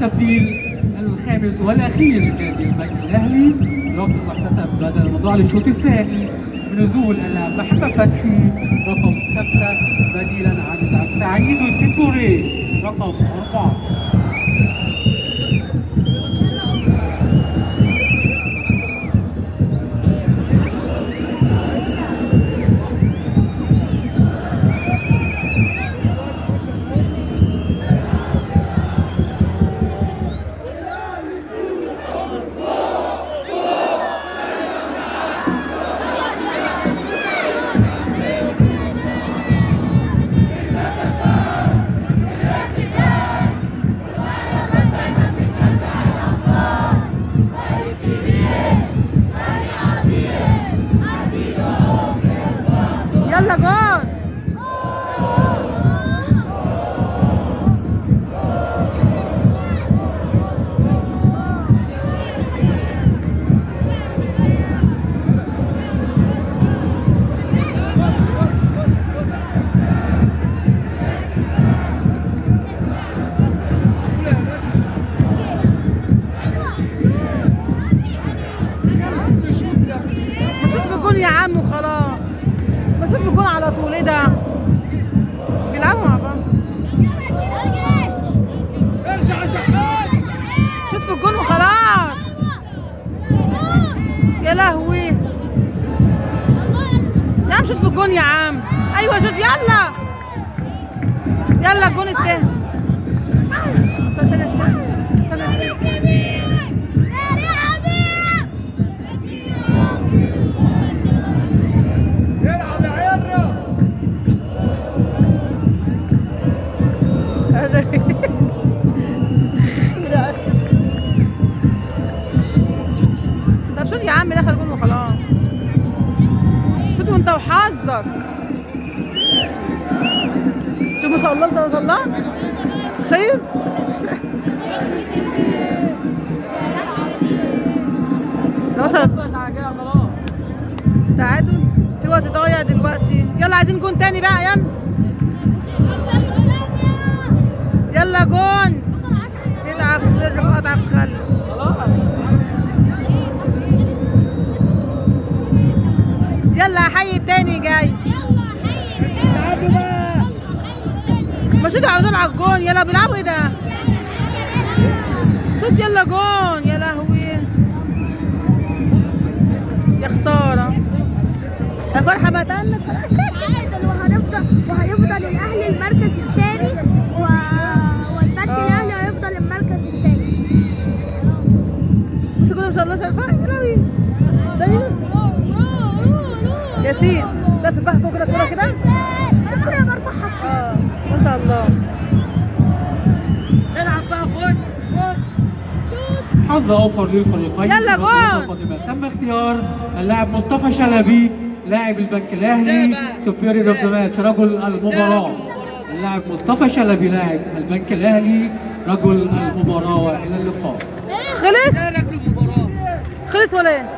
التبديل الخامس والاخير لنادي البنك الاهلي، الوقت المحتسب بدل الموضوع للشوط الثاني بنزول اللاعب محمد فتحي رقم 5 بديلا عن اللاعب سعيد السيبوري رقم 4. يلا جون. بشوط في الجون يا عم وخلاص، بشوط في الجون على طول. ايه ده؟ بيلعبوا مع بعض. شوط في الجون وخلاص. يا لهوي يا عم، شوط في الجون يا عم. ايوه شوط، يلا يلا الجون التاني. استنى طب شوت يا عم، دخل جول وخلاص. شوت وانت وحظك. شوف ما شاء الله، ما شاء الله. شايف؟ وصل تعادل في وقت ضايع دلوقتي. يلا عايزين جون تاني بقى. يلا جون. يلعب في سر وقطع في خل. يلا حي التاني جاي. ما شوتوا على طول على الجون. يلا بيلعبوا. ايه ده؟ شوت يلا جون. يا لهوي يا خساره يا فرحه. ما تقلت تعادل وهيفضل الاهلي المركز الثاني والبنك الاهلي هيفضل المركز الثاني. بص كده ما شاء الله. شايفها يا لهوي؟ شايف ياسين؟ لا تفاح فوق كده الكوره كده. الكوره برفعها. ما شاء الله. العب بقى. خش حظ اوفر للفريقين. يلا جول. تم اختيار اللاعب مصطفى شلبي لاعب البنك الاهلي سوبيريور اوف ذا ماتش رجل المباراه. اللاعب مصطفى شلبي لاعب البنك الاهلي رجل المباراه. والى اللقاء. خلص ولا ايه؟